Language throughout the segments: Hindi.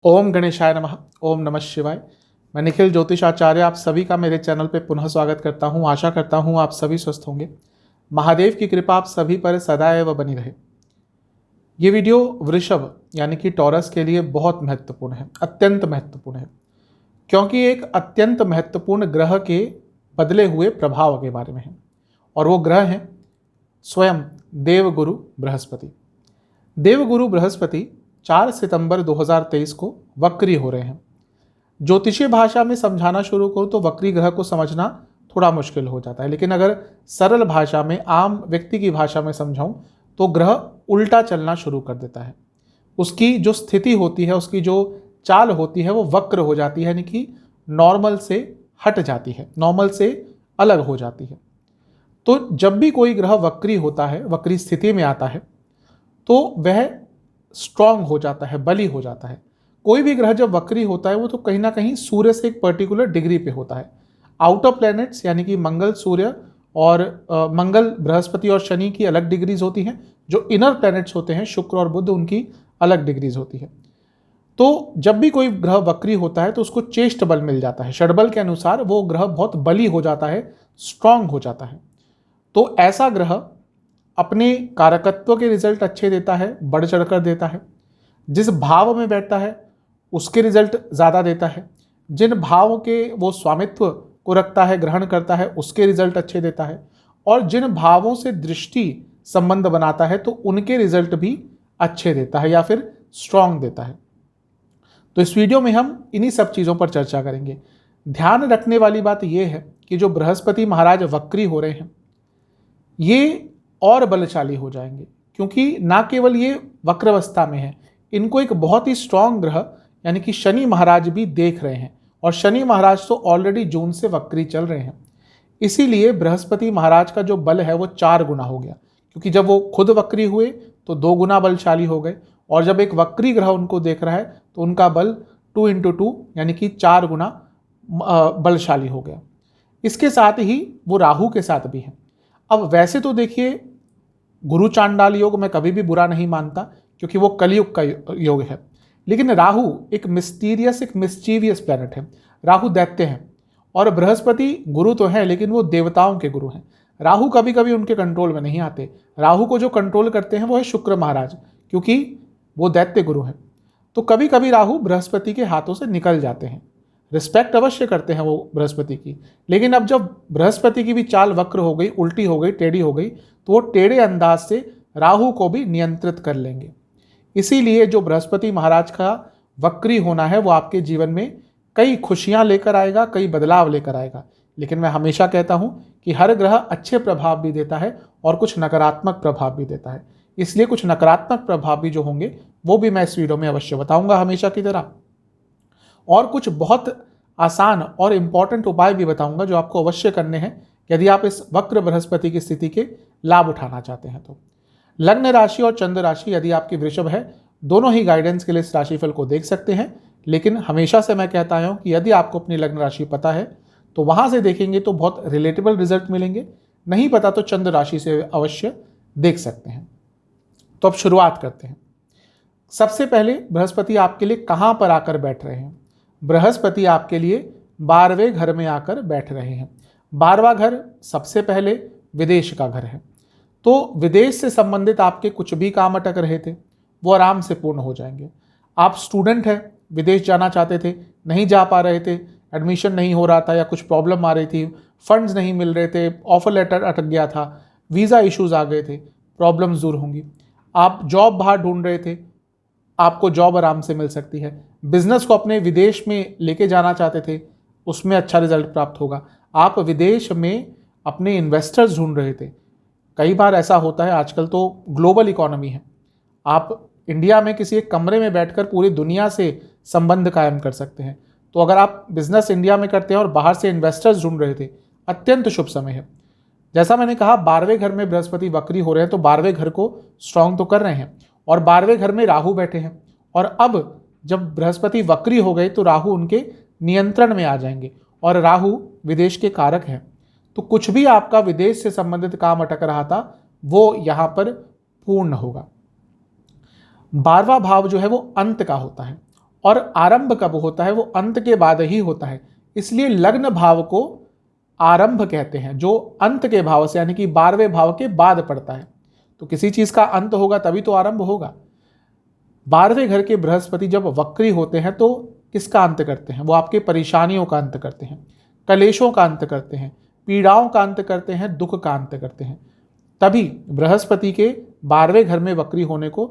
ओम गणेशाय नमः। ओम नमः शिवाय। मैं निखिल ज्योतिषाचार्य आप सभी का मेरे चैनल पे पुनः स्वागत करता हूँ। आशा करता हूँ आप सभी स्वस्थ होंगे। महादेव की कृपा आप सभी पर सदैव बनी रहे। ये वीडियो वृषभ यानी कि टॉरस के लिए बहुत महत्वपूर्ण है, अत्यंत महत्वपूर्ण है, क्योंकि एक अत्यंत महत्वपूर्ण ग्रह के बदले हुए प्रभाव के बारे में है। और वो ग्रह है स्वयं देवगुरु बृहस्पति। देवगुरु बृहस्पति 4 सितंबर 2023 को वक्री हो रहे हैं। ज्योतिषीय भाषा में समझाना शुरू करूं तो वक्री ग्रह को समझना थोड़ा मुश्किल हो जाता है, लेकिन अगर सरल भाषा में, आम व्यक्ति की भाषा में समझाऊं तो ग्रह उल्टा चलना शुरू कर देता है। उसकी जो स्थिति होती है, उसकी जो चाल होती है, वो वक्र हो जाती है, यानी कि नॉर्मल से हट जाती है, नॉर्मल से अलग हो जाती है। तो जब भी कोई ग्रह वक्री होता है, वक्री स्थिति में आता है, तो वह स्ट्रांग हो जाता है, बली हो जाता है। कोई भी ग्रह जब वक्री होता है वो तो कहीं ना कहीं सूर्य से एक पर्टिकुलर डिग्री पे होता है। आउटर प्लैनेट्स यानी कि मंगल, सूर्य और मंगल, बृहस्पति और शनि की अलग डिग्रीज होती हैं। जो इनर प्लैनेट्स होते हैं शुक्र और बुध, उनकी अलग डिग्रीज होती है। तो जब भी कोई ग्रह वक्री होता है तो उसको चेष्ट बल मिल जाता है। षडबल के अनुसार वो ग्रह बहुत बली हो जाता है, स्ट्रांग हो जाता है। तो ऐसा ग्रह अपने कारकत्व के रिजल्ट अच्छे देता है, बढ़ चढ़कर देता है। जिस भाव में बैठता है उसके रिजल्ट ज़्यादा देता है। जिन भावों के वो स्वामित्व को रखता है, ग्रहण करता है, उसके रिजल्ट अच्छे देता है। और जिन भावों से दृष्टि संबंध बनाता है तो उनके रिजल्ट भी अच्छे देता है या फिर स्ट्रांग देता है। तो इस वीडियो में हम इन्हीं सब चीज़ों पर चर्चा करेंगे। ध्यान रखने वाली बात यह है कि जो बृहस्पति महाराज वक्री हो रहे हैं ये और बलशाली हो जाएंगे, क्योंकि ना केवल ये वक्रावस्था में है, इनको एक बहुत ही स्ट्रांग ग्रह यानी कि शनि महाराज भी देख रहे हैं। और शनि महाराज तो ऑलरेडी जून से वक्री चल रहे हैं। इसीलिए बृहस्पति महाराज का जो बल है वो 4 गुना हो गया, क्योंकि जब वो खुद वक्री हुए तो 2 गुना बलशाली हो गए, और जब एक वक्री ग्रह उनको देख रहा है तो उनका बल 2 × 2 यानी कि 4 गुना बलशाली हो गया। इसके साथ ही वो राहु के साथ भी है। अब वैसे तो देखिए, गुरु चांडाल योग मैं कभी भी बुरा नहीं मानता, क्योंकि वो कलयुग का योग है। लेकिन राहु एक मिस्टीरियस, एक मिस्चीवियस प्लैनेट है। राहु दैत्य हैं और बृहस्पति गुरु तो है, लेकिन वो देवताओं के गुरु हैं। राहु कभी कभी उनके कंट्रोल में नहीं आते। राहु को जो कंट्रोल करते हैं वो है शुक्र महाराज, क्योंकि वो दैत्य गुरु हैं। तो कभी कभी राहु बृहस्पति के हाथों से निकल जाते हैं। रिस्पेक्ट अवश्य करते हैं वो बृहस्पति की, लेकिन अब जब बृहस्पति की भी चाल वक्र हो गई, उल्टी हो गई, टेढ़ी हो गई, तो वो टेढ़े अंदाज से राहु को भी नियंत्रित कर लेंगे। इसीलिए जो बृहस्पति महाराज का वक्री होना है वो आपके जीवन में कई खुशियां लेकर आएगा, कई बदलाव लेकर आएगा। लेकिन मैं हमेशा कहता हूं कि हर ग्रह अच्छे प्रभाव भी देता है और कुछ नकारात्मक प्रभाव भी देता है। इसलिए कुछ नकारात्मक प्रभाव भी जो होंगे वो भी मैं इस वीडियो में अवश्य बताऊंगा, हमेशा की तरह। और कुछ बहुत आसान और इम्पॉर्टेंट उपाय भी बताऊंगा जो आपको अवश्य करने हैं यदि आप इस वक्र बृहस्पति की स्थिति के लाभ उठाना चाहते हैं। तो लग्न राशि और चंद्र राशि यदि आपकी वृषभ है, दोनों ही गाइडेंस के लिए इस राशिफल को देख सकते हैं। लेकिन हमेशा से मैं कहता हूं कि यदि आपको अपनी लग्न राशि पता है तो वहां से देखेंगे तो बहुत रिलेटेबल रिजल्ट मिलेंगे। नहीं पता तो चंद्र राशि से अवश्य देख सकते हैं। तो अब शुरुआत करते हैं। सबसे पहले बृहस्पति आपके लिए कहां पर आकर बैठ रहे हैं? बृहस्पति आपके लिए 12वें घर में आकर बैठ रहे हैं। 12वां घर सबसे पहले विदेश का घर है। तो विदेश से संबंधित आपके कुछ भी काम अटक रहे थे वो आराम से पूर्ण हो जाएंगे। आप स्टूडेंट हैं, विदेश जाना चाहते थे, नहीं जा पा रहे थे, एडमिशन नहीं हो रहा था या कुछ प्रॉब्लम आ रही थी, फंड्स नहीं मिल रहे थे, ऑफर लेटर अटक गया था, वीज़ा इश्यूज आ गए थे, प्रॉब्लम्स दूर होंगी। आप जॉब बाहर ढूंढ रहे थे, आपको जॉब आराम से मिल सकती है। बिजनेस को अपने विदेश में लेके जाना चाहते थे, उसमें अच्छा रिजल्ट प्राप्त होगा। आप विदेश में अपने इन्वेस्टर्स ढूंढ रहे थे। कई बार ऐसा होता है, आजकल तो ग्लोबल इकोनॉमी है, आप इंडिया में किसी एक कमरे में बैठकर पूरी दुनिया से संबंध कायम कर सकते हैं। तो अगर आप बिजनेस इंडिया में करते हैं और बाहर से इन्वेस्टर्स ढूंढ रहे थे, अत्यंत शुभ समय है। जैसा मैंने कहा, 12वें घर में बृहस्पति वक्री हो रहे हैं तो 12वें घर को स्ट्रांग तो कर रहे हैं, और 12वें घर में राहु बैठे हैं। और अब जब बृहस्पति वक्री हो गए तो राहु उनके नियंत्रण में आ जाएंगे, और राहु विदेश के कारक हैं। तो कुछ भी आपका विदेश से संबंधित काम अटक रहा था वो यहां पर पूर्ण होगा। 12वां भाव जो है वो अंत का होता है, और आरंभ कब होता है, वो अंत के बाद ही होता है। इसलिए लग्न भाव को आरंभ कहते हैं, जो अंत के भाव से यानी कि 12वें भाव के बाद पड़ता है। तो किसी चीज का अंत होगा तभी तो आरंभ होगा। 12वें घर के बृहस्पति जब वक्री होते हैं तो किसका अंत करते हैं? वो आपके परेशानियों का अंत करते हैं, कलेशों का अंत करते हैं, पीड़ाओं का अंत करते हैं, दुख का अंत करते हैं। तभी बृहस्पति के 12वें घर में वक्री होने को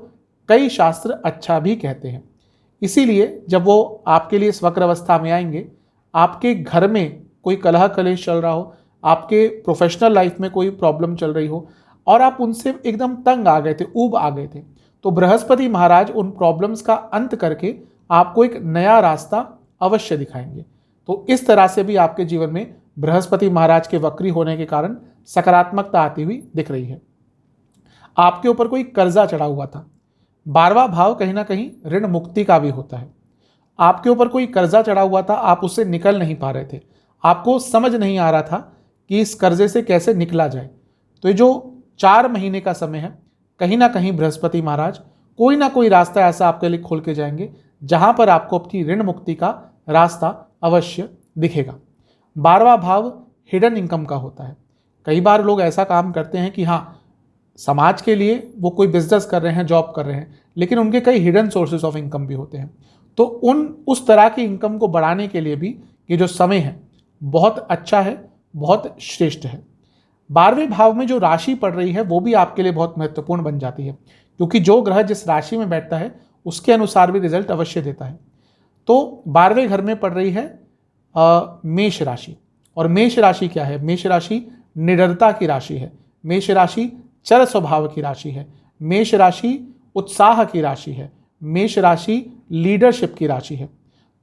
कई शास्त्र अच्छा भी कहते हैं। इसीलिए जब वो आपके लिए इस वक्र अवस्था में आएंगे, आपके घर में कोई कलह कलेश चल रहा हो, आपके प्रोफेशनल लाइफ में कोई प्रॉब्लम चल रही हो और आप उनसे एकदम तंग आ गए थे, ऊब आ गए थे, तो बृहस्पति महाराज उन प्रॉब्लम्स का अंत करके आपको एक नया रास्ता अवश्य दिखाएंगे। तो इस तरह से भी आपके जीवन में बृहस्पति महाराज के वक्री होने के कारण सकारात्मकता आती हुई दिख रही है। आपके ऊपर कोई कर्जा चढ़ा हुआ था, 12वां भाव कहीं ना कहीं ऋण मुक्ति का भी होता है। आपके ऊपर कोई कर्जा चढ़ा हुआ था, आप उससे निकल नहीं पा रहे थे, आपको समझ नहीं आ रहा था कि इस कर्जे से कैसे निकला जाए। तो ये जो 4 महीने का समय है, कहीं ना कहीं बृहस्पति महाराज कोई ना कोई रास्ता ऐसा आपके लिए खोल के जाएंगे जहां पर आपको अपनी ऋण मुक्ति का रास्ता अवश्य दिखेगा। 12वां भाव हिडन इनकम का होता है। कई बार लोग ऐसा काम करते हैं कि हाँ, समाज के लिए वो कोई बिजनेस कर रहे हैं, जॉब कर रहे हैं, लेकिन उनके कई हिडन सोर्सेज ऑफ इनकम भी होते हैं। तो उस तरह की इनकम को बढ़ाने के लिए भी ये जो समय है बहुत अच्छा है, बहुत श्रेष्ठ है। 12वें भाव में जो राशि पड़ रही है वो भी आपके लिए बहुत महत्वपूर्ण बन जाती है, क्योंकि जो ग्रह जिस राशि में बैठता है उसके अनुसार भी रिजल्ट अवश्य देता है। तो 12वें घर में पड़ रही है मेष राशि। और मेष राशि क्या है? मेष राशि निडरता की राशि है, मेष राशि चर स्वभाव की राशि है, मेष राशि उत्साह की राशि है, मेष राशि लीडरशिप की राशि है।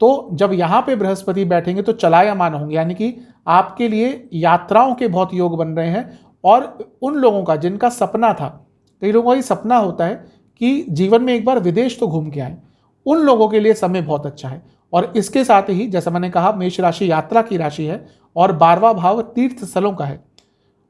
तो जब यहाँ पे बृहस्पति बैठेंगे तो चलायमान होंगे, यानी कि आपके लिए यात्राओं के बहुत योग बन रहे हैं। और उन लोगों का जिनका सपना था, कई लोगों का ये सपना होता है कि जीवन में एक बार विदेश तो घूम के आए, उन लोगों के लिए समय बहुत अच्छा है। और इसके साथ ही जैसा मैंने कहा, मेष राशि यात्रा की राशि है और 12वां भाव तीर्थ स्थलों का है।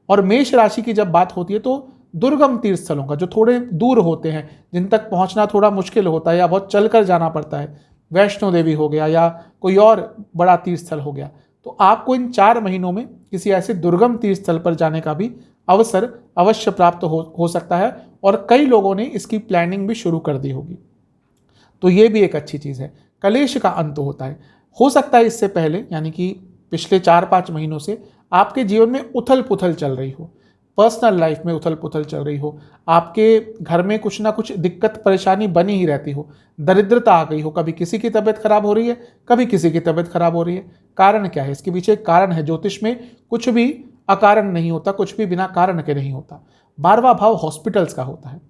और मेष राशि की जब बात होती है तो दुर्गम तीर्थ स्थलों का, जो थोड़े दूर होते हैं, जिन तक पहुंचना थोड़ा मुश्किल होता है या बहुत चलकर जाना पड़ता है, वैष्णो देवी हो गया या कोई और बड़ा तीर्थ स्थल हो गया, तो आपको इन 4 महीनों में किसी ऐसे दुर्गम तीर्थ स्थल पर जाने का भी अवसर अवश्य प्राप्त हो सकता है। और कई लोगों ने इसकी प्लानिंग भी शुरू कर दी होगी, तो ये भी एक अच्छी चीज़ है। कलेश का अंत होता है, हो सकता है इससे पहले यानी कि पिछले 4-5 महीनों से आपके जीवन में उथल पुथल चल रही हो, पर्सनल लाइफ में उथल पुथल चल रही हो, आपके घर में कुछ ना कुछ दिक्कत परेशानी बनी ही रहती हो, दरिद्रता आ गई हो, कभी किसी की तबीयत खराब हो रही है, कभी किसी की तबीयत खराब हो रही है। कारण क्या है? इसके पीछे एक कारण है। ज्योतिष में कुछ भी अकारण नहीं होता, कुछ भी बिना कारण के नहीं होता। 12वां भाव हॉस्पिटल्स का होता है।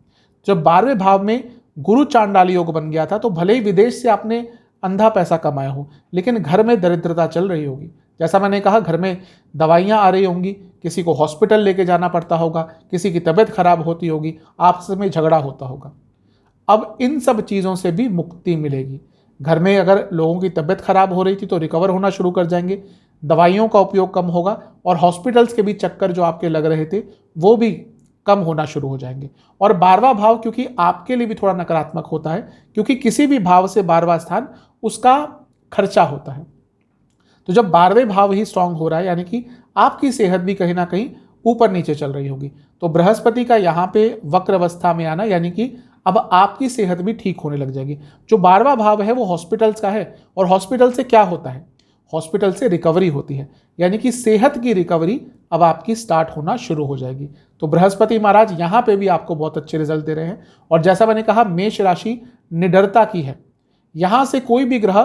जब 12वें भाव में गुरु चांडाल योग बन गया था, तो भले ही विदेश से आपने अंधा पैसा कमाया हो, लेकिन घर में दरिद्रता चल रही होगी। जैसा मैंने कहा, घर में दवाइयाँ आ रही होंगी, किसी को हॉस्पिटल लेके जाना पड़ता होगा, किसी की तबीयत खराब होती होगी, आपस में झगड़ा होता होगा। अब इन सब चीज़ों से भी मुक्ति मिलेगी। घर में अगर लोगों की तबीयत खराब हो रही थी तो रिकवर होना शुरू कर जाएंगे, दवाइयों का उपयोग कम होगा और हॉस्पिटल्स के भी चक्कर जो आपके लग रहे थे वो भी कम होना शुरू हो जाएंगे। और 12वां भाव क्योंकि आपके लिए भी थोड़ा नकारात्मक होता है, क्योंकि किसी भी भाव से 12वां स्थान उसका खर्चा होता है। तो जब 12वें भाव ही स्ट्रांग हो रहा है, यानी कि आपकी सेहत भी कहीं ना कहीं ऊपर नीचे चल रही होगी, तो बृहस्पति का यहाँ पे वक्र अवस्था में आना, यानी कि अब आपकी सेहत भी ठीक होने लग जाएगी। जो 12वां भाव है वो हॉस्पिटल्स का है, और हॉस्पिटल से क्या होता है? हॉस्पिटल से रिकवरी होती है, यानी कि सेहत की रिकवरी अब आपकी स्टार्ट होना शुरू हो जाएगी। तो बृहस्पति महाराज यहाँ पे भी आपको बहुत अच्छे रिजल्ट दे रहे हैं। और जैसा मैंने कहा, मेष राशि निडरता की है। यहाँ से कोई भी ग्रह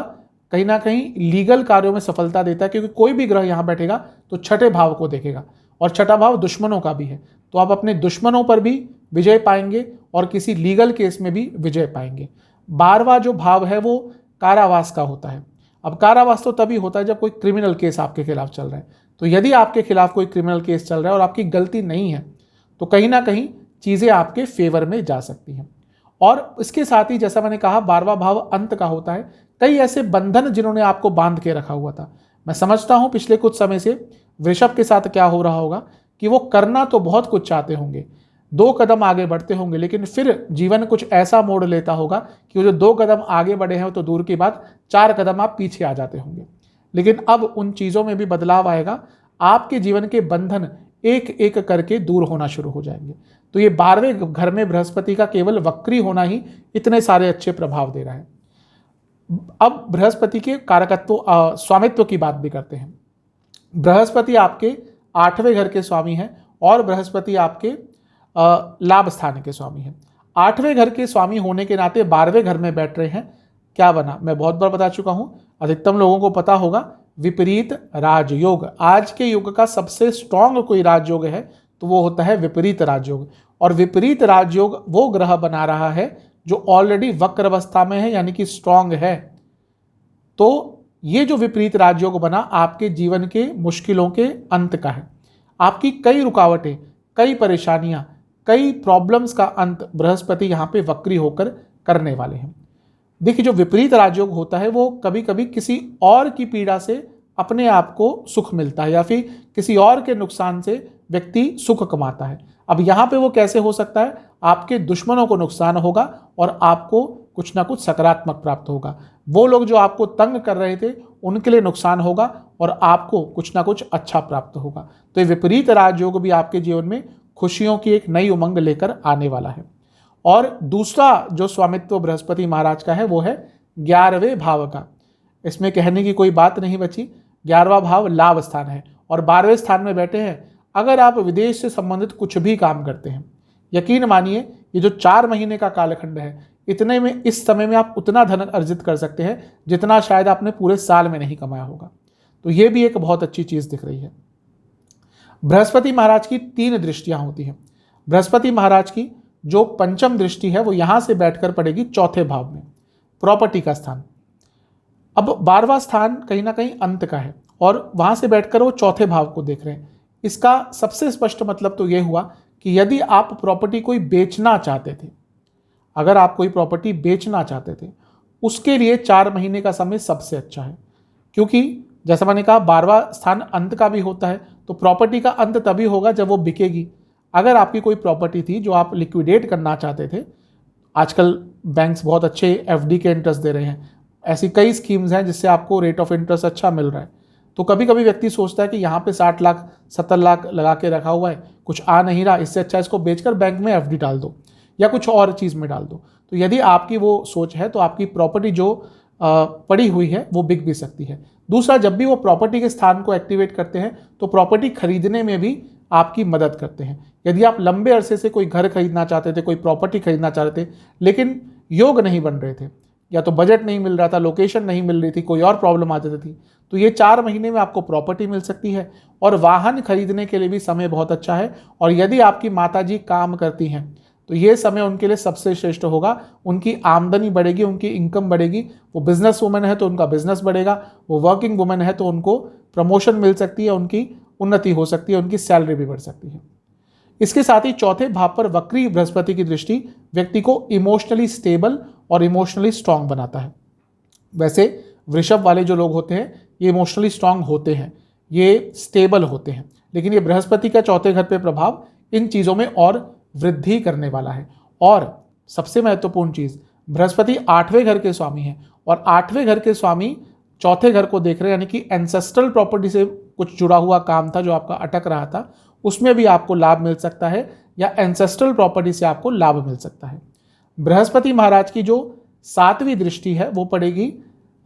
कहीं ना कहीं लीगल कार्यों में सफलता देता है, क्योंकि कोई भी ग्रह यहाँ बैठेगा तो छठे भाव को देखेगा, और छठा भाव दुश्मनों का भी है। तो आप अपने दुश्मनों पर भी विजय पाएंगे और किसी लीगल केस में भी विजय पाएंगे। 12वां जो भाव है वो कारावास का होता है। अब कारावास तो तभी होता है जब कोई क्रिमिनल केस आपके खिलाफ चल रहा है। तो यदि आपके खिलाफ कोई क्रिमिनल केस चल रहा है और आपकी गलती नहीं है, तो कहीं ना कहीं चीज़ें आपके फेवर में जा सकती हैं। और इसके साथ ही जैसा मैंने कहा, 12वां भाव अंत का होता है। कई ऐसे बंधन जिन्होंने आपको बांध के रखा हुआ था, मैं समझता हूं पिछले कुछ समय से वृषभ के साथ क्या हो रहा होगा कि वो करना तो बहुत कुछ चाहते होंगे, 2 कदम आगे बढ़ते होंगे, लेकिन फिर जीवन कुछ ऐसा मोड़ लेता होगा कि वो जो 2 कदम आगे बढ़े हैं तो दूर की बात 4 कदम आप पीछे आ जाते होंगे। लेकिन अब उन चीज़ों में भी बदलाव आएगा, आपके जीवन के बंधन एक एक करके दूर होना शुरू हो जाएंगे। तो ये 12वें घर में बृहस्पति का केवल वक्री होना ही इतने सारे अच्छे प्रभाव दे रहा है। अब बृहस्पति के कारकत्व स्वामित्व की बात भी करते हैं। बृहस्पति आपके 8वें घर के स्वामी हैं और बृहस्पति आपके लाभ स्थान के स्वामी हैं। 8वें घर के स्वामी होने के नाते 12वें घर में बैठ रहे हैं। क्या बना, मैं बहुत बार बता चुका हूं, अधिकतम लोगों को पता होगा, विपरीत राजयोग। आज के युग का सबसे स्ट्रांग कोई राजयोग है तो वो होता है विपरीत राजयोग। और विपरीत राजयोग वो ग्रह बना रहा है जो ऑलरेडी वक्र अवस्था में है, यानी कि स्ट्रांग है। तो ये जो विपरीत राजयोग बना आपके जीवन के मुश्किलों के अंत का है। आपकी कई रुकावटें, कई परेशानियां, कई प्रॉब्लम्स का अंत बृहस्पति यहाँ पे वक्री होकर करने वाले हैं। देखिए, जो विपरीत राजयोग होता है वो कभी कभी किसी और की पीड़ा से अपने आप को सुख मिलता है, या फिर किसी और के नुकसान से व्यक्ति सुख कमाता है। अब यहाँ पे वो कैसे हो सकता है, आपके दुश्मनों को नुकसान होगा और आपको कुछ ना कुछ सकारात्मक प्राप्त होगा। वो लोग जो आपको तंग कर रहे थे उनके लिए नुकसान होगा और आपको कुछ ना कुछ अच्छा प्राप्त होगा। तो ये विपरीत राजयोग भी आपके जीवन में खुशियों की एक नई उमंग लेकर आने वाला है। और दूसरा जो स्वामित्व बृहस्पति महाराज का है वो है 11वें भाव का। इसमें कहने की कोई बात नहीं बची। 11वां भाव लाभ स्थान है और 12वें स्थान में बैठे हैं। अगर आप विदेश से संबंधित कुछ भी काम करते हैं, यकीन मानिए ये जो 4 महीने का कालखंड है, इतने में, इस समय में आप उतना धन अर्जित कर सकते हैं जितना शायद आपने पूरे साल में नहीं कमाया होगा। तो ये भी एक बहुत अच्छी चीज दिख रही है। बृहस्पति महाराज की 3 दृष्टियां होती हैं। बृहस्पति महाराज की जो पंचम दृष्टि है वो यहां से बैठकर पड़ेगी 4थे भाव में, प्रॉपर्टी का स्थान। अब 12वां स्थान कहीं ना कहीं अंत का है और वहां से बैठकर वो 4थे भाव को देख रहे हैं। इसका सबसे स्पष्ट मतलब तो ये हुआ कि यदि आप प्रॉपर्टी कोई बेचना चाहते थे, अगर आप कोई प्रॉपर्टी बेचना चाहते थे, उसके लिए 4 महीने का समय सबसे अच्छा है। क्योंकि जैसा मैंने कहा 12वां स्थान अंत का भी होता है, तो प्रॉपर्टी का अंत तभी होगा जब वो बिकेगी। अगर आपकी कोई प्रॉपर्टी थी जो आप लिक्विडेट करना चाहते थे, आजकल बैंक्स बहुत अच्छे एफडी के इंटरेस्ट दे रहे हैं, ऐसी कई स्कीम्स हैं जिससे आपको रेट ऑफ इंटरेस्ट अच्छा मिल रहा है। तो कभी कभी व्यक्ति सोचता है कि यहाँ पे 60 लाख 70 लाख लगा के रखा हुआ है, कुछ आ नहीं रहा, इससे अच्छा इसको बेचकर बैंक में एफडी डाल दो या कुछ और चीज़ में डाल दो। तो यदि आपकी वो सोच है तो आपकी प्रॉपर्टी जो पड़ी हुई है वो बिक भी सकती है। दूसरा, जब भी वो प्रॉपर्टी के स्थान को एक्टिवेट करते हैं तो प्रॉपर्टी खरीदने में भी आपकी मदद करते हैं। यदि आप लंबे अरसे से कोई घर खरीदना चाहते थे, कोई प्रॉपर्टी खरीदना चाहते थे, लेकिन योग नहीं बन रहे थे, या तो बजट नहीं मिल रहा था, लोकेशन नहीं मिल रही थी, कोई और प्रॉब्लम आ जाती थी, तो ये 4 महीने में आपको प्रॉपर्टी मिल सकती है। और वाहन खरीदने के लिए भी समय बहुत अच्छा है। और यदि आपकी माताजी काम करती हैं तो ये समय उनके लिए सबसे श्रेष्ठ होगा। उनकी आमदनी बढ़ेगी, उनकी इनकम बढ़ेगी। वो बिजनेस वुमेन है तो उनका बिजनेस बढ़ेगा, वो वर्किंग वुमेन है तो उनको प्रमोशन मिल सकती है, उनकी उन्नति हो सकती है, उनकी सैलरी भी बढ़ सकती है। इसके साथ ही 4थे भाव पर वक्री बृहस्पति की दृष्टि व्यक्ति को इमोशनली स्टेबल और इमोशनली स्ट्रांग बनाता है। वैसे वृषभ वाले जो लोग होते हैं ये इमोशनली स्ट्रांग होते हैं, ये स्टेबल होते हैं, लेकिन ये बृहस्पति का 4थे घर पे प्रभाव इन चीज़ों में और वृद्धि करने वाला है। और सबसे महत्वपूर्ण चीज़, बृहस्पति 8वें घर के स्वामी हैं और 8वें घर के स्वामी 4थे घर को देख रहे हैं, यानी कि एंसेस्ट्रल प्रॉपर्टी से कुछ जुड़ा हुआ काम था जो आपका अटक रहा था, उसमें भी आपको लाभ मिल सकता है, या एंसेस्ट्रल प्रॉपर्टी से आपको लाभ मिल सकता है। बृहस्पति महाराज की जो 7वीं दृष्टि है वो पड़ेगी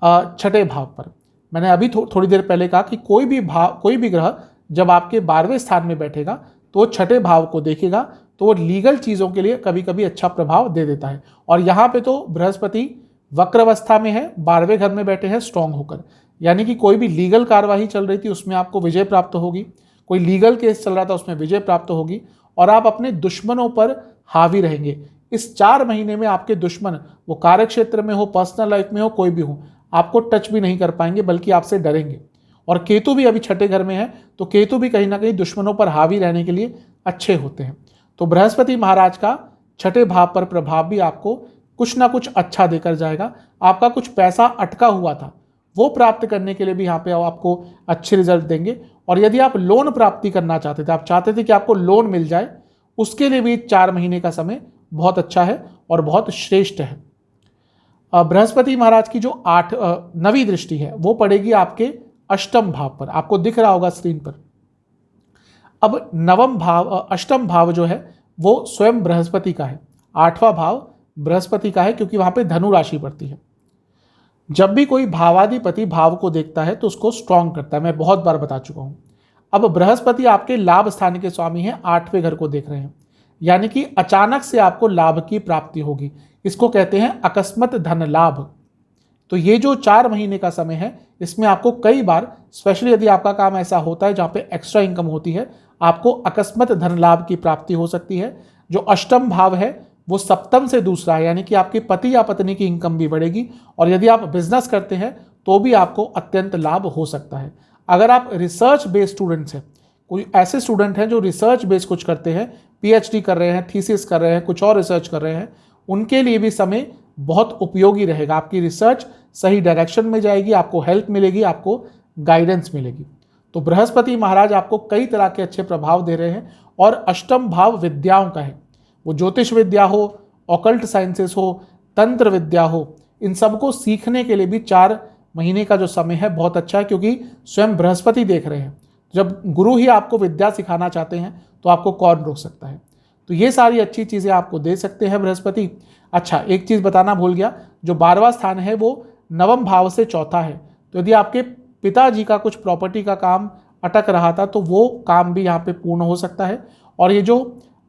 6ठे भाव पर। मैंने अभी थोड़ी देर पहले कहा कि कोई भी ग्रह जब आपके 12वें स्थान में बैठेगा तो वो 6ठे भाव को देखेगा, तो वो लीगल चीज़ों के लिए कभी कभी अच्छा प्रभाव दे देता है। और यहाँ पे तो बृहस्पति वक्र अवस्था में है, 12वें घर में बैठे हैं स्ट्रांग होकर, यानी कि कोई भी लीगल कार्यवाही चल रही थी उसमें आपको विजय प्राप्त होगी, कोई लीगल केस चल रहा था उसमें विजय प्राप्त होगी, और आप अपने दुश्मनों पर हावी रहेंगे। इस 4 महीने में आपके दुश्मन, वो कार्य क्षेत्र में हो, पर्सनल लाइफ में हो, कोई भी हो, आपको टच भी नहीं कर पाएंगे, बल्कि आपसे डरेंगे। और केतु भी अभी 6ठे घर में है, तो केतु भी कहीं ना कहीं दुश्मनों पर हावी रहने के लिए अच्छे होते हैं। तो बृहस्पति महाराज का 6ठे भाव पर प्रभाव भी आपको कुछ ना कुछ अच्छा देकर जाएगा। आपका कुछ पैसा अटका हुआ था वो प्राप्त करने के लिए भी यहाँ पे आपको अच्छे रिजल्ट देंगे। और यदि आप लोन प्राप्ति करना चाहते थे, आप चाहते थे कि आपको लोन मिल जाए, उसके लिए भी 4 महीने का समय बहुत अच्छा है और बहुत श्रेष्ठ है। बृहस्पति महाराज की जो 9वीं दृष्टि है वो पड़ेगी आपके अष्टम भाव पर, आपको दिख रहा होगा स्क्रीन पर। अब नवम भाव, अष्टम भाव जो है वो स्वयं बृहस्पति का है, 8वां भाव बृहस्पति का है, क्योंकि वहां पे धनु राशि पड़ती है। जब भी कोई भावाधिपति भाव को देखता है तो उसको स्ट्रांग करता है, मैं बहुत बार बता चुका हूं। अब बृहस्पति आपके लाभ स्थान के स्वामी हैं, 8वें घर को देख रहे हैं, यानी कि अचानक से आपको लाभ की प्राप्ति होगी। इसको कहते हैं अकस्मात धन लाभ। तो ये जो 4 महीने का समय है, इसमें आपको कई बार, स्पेशली यदि आपका काम ऐसा होता है जहाँ पे एक्स्ट्रा इनकम होती है, आपको अकस्मात धन लाभ की प्राप्ति हो सकती है। जो अष्टम भाव है वो सप्तम से दूसरा है, यानी कि आपके पति या पत्नी की इनकम भी बढ़ेगी, और यदि आप बिजनेस करते हैं तो भी आपको अत्यंत लाभ हो सकता है। अगर आप रिसर्च बेस्ड स्टूडेंट्स हैं, कोई ऐसे स्टूडेंट हैं जो रिसर्च बेस्ड कुछ करते हैं, पीएचडी कर रहे हैं, थीसिस कर रहे हैं, कुछ और रिसर्च कर रहे हैं, उनके लिए भी समय बहुत उपयोगी रहेगा। आपकी रिसर्च सही डायरेक्शन में जाएगी, आपको हेल्प मिलेगी, आपको गाइडेंस मिलेगी। तो बृहस्पति महाराज आपको कई तरह के अच्छे प्रभाव दे रहे हैं, और अष्टम भाव विद्याओं का है, वो ज्योतिष विद्या हो, ऑकल्ट साइंसेस हो, तंत्र विद्या हो, इन सबको सीखने के लिए भी 4 महीने का जो समय है बहुत अच्छा है, क्योंकि स्वयं बृहस्पति देख रहे हैं। जब गुरु ही आपको विद्या सिखाना चाहते हैं तो आपको कौन रोक सकता है। तो ये सारी अच्छी चीज़ें आपको दे सकते हैं बृहस्पति। अच्छा, एक चीज़ बताना भूल गया, जो 12वां स्थान है वो नवम भाव से चौथा है। तो यदि आपके पिताजी का कुछ प्रॉपर्टी का काम अटक रहा था तो वो काम भी यहाँ पे पूर्ण हो सकता है। और ये जो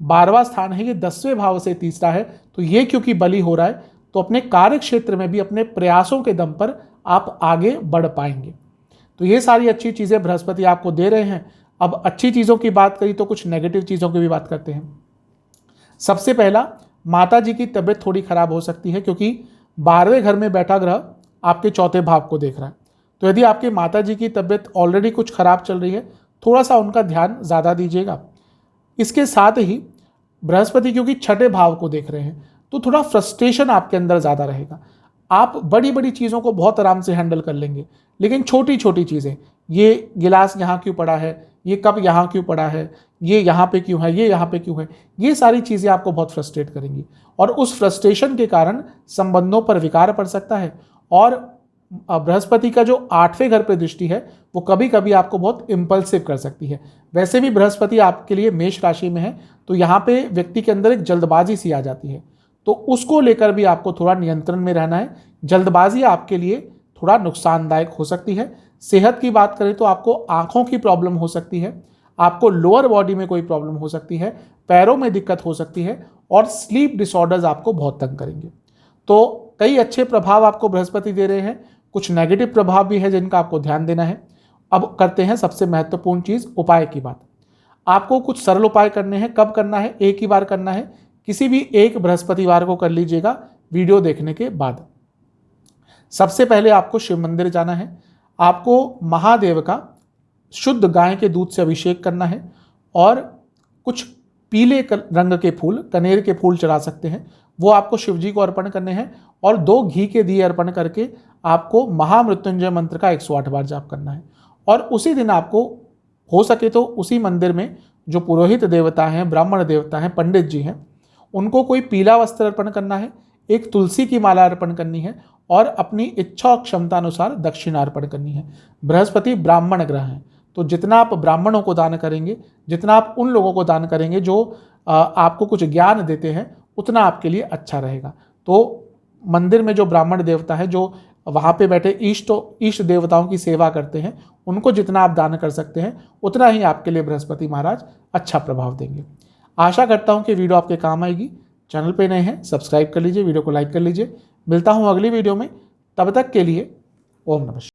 12वां स्थान है ये 10वें भाव से तीसरा है, तो ये क्योंकि बली हो रहा है तो अपने कार्य क्षेत्र में भी अपने प्रयासों के दम पर आप आगे बढ़ पाएंगे। तो ये सारी अच्छी चीज़ें बृहस्पति आपको दे रहे हैं। अब अच्छी चीज़ों की बात करी तो कुछ नेगेटिव चीज़ों की भी बात करते हैं। सबसे पहला, माता जी की तबीयत थोड़ी खराब हो सकती है, क्योंकि 12वें घर में बैठा ग्रह आपके चौथे भाव को देख रहा है। तो यदि आपकी माता जी की तबीयत ऑलरेडी कुछ खराब चल रही है, थोड़ा सा उनका ध्यान ज़्यादा दीजिएगा। इसके साथ ही बृहस्पति क्योंकि 6ठे भाव को देख रहे हैं तो थोड़ा फ्रस्ट्रेशन आपके अंदर ज़्यादा रहेगा। आप बड़ी बड़ी चीज़ों को बहुत आराम से हैंडल कर लेंगे, लेकिन छोटी छोटी चीज़ें, ये गिलास यहाँ क्यों पड़ा है, ये कप यहाँ क्यों पड़ा है, ये यहाँ पे क्यों है, ये यहाँ पे क्यों है, ये सारी चीज़ें आपको बहुत फ्रस्ट्रेट करेंगी, और उस फ्रस्ट्रेशन के कारण संबंधों पर विकार पड़ सकता है। और बृहस्पति का जो 8वें घर पे दृष्टि है वो कभी कभी आपको बहुत इम्पल्सिव कर सकती है। वैसे भी बृहस्पति आपके लिए मेष राशि में है, तो यहाँ पे व्यक्ति के अंदर एक जल्दबाजी सी आ जाती है, तो उसको लेकर भी आपको थोड़ा नियंत्रण में रहना है। जल्दबाजी आपके लिए थोड़ा नुकसानदायक हो सकती है। सेहत की बात करें तो आपको आंखों की प्रॉब्लम हो सकती है, आपको लोअर बॉडी में कोई प्रॉब्लम हो सकती है, पैरों में दिक्कत हो सकती है, और स्लीप डिसऑर्डर्स आपको बहुत तंग करेंगे। तो कई अच्छे प्रभाव आपको बृहस्पति दे रहे हैं, कुछ नेगेटिव प्रभाव भी है जिनका आपको ध्यान देना है। अब करते हैं सबसे महत्वपूर्ण चीज़, उपाय की बात। आपको कुछ सरल उपाय करने हैं। कब करना है? एक ही बार करना है, किसी भी एक बृहस्पतिवार को कर लीजिएगा वीडियो देखने के बाद। सबसे पहले आपको शिव मंदिर जाना है, आपको महादेव का शुद्ध गाय के दूध से अभिषेक करना है, और कुछ पीले रंग के फूल, कनेर के फूल चढ़ा सकते हैं, वो आपको शिव जी को अर्पण करने हैं, और 2 घी के दिए अर्पण करके आपको महामृत्युंजय मंत्र का 108 बार जाप करना है। और उसी दिन आपको हो सके तो उसी मंदिर में जो पुरोहित देवता हैं, ब्राह्मण देवता हैं, पंडित जी हैं, उनको कोई पीला वस्त्र अर्पण करना है, एक तुलसी की माला अर्पण करनी है, और अपनी इच्छा और क्षमता अनुसार दक्षिणा अर्पण करनी है। बृहस्पति ब्राह्मण ग्रह हैं, तो जितना आप ब्राह्मणों को दान करेंगे, जितना आप उन लोगों को दान करेंगे जो आपको कुछ ज्ञान देते हैं, उतना आपके लिए अच्छा रहेगा। तो मंदिर में जो ब्राह्मण देवता है, जो वहाँ पे बैठे इष्ट देवताओं की सेवा करते हैं, उनको जितना आप दान कर सकते हैं उतना ही आपके लिए बृहस्पति महाराज अच्छा प्रभाव देंगे। आशा करता हूँ कि वीडियो आपके काम आएगी। चैनल पे नए हैं सब्सक्राइब कर लीजिए, वीडियो को लाइक कर लीजिए। मिलता हूँ अगली वीडियो में, तब तक के लिए ओम नमः शिवाय।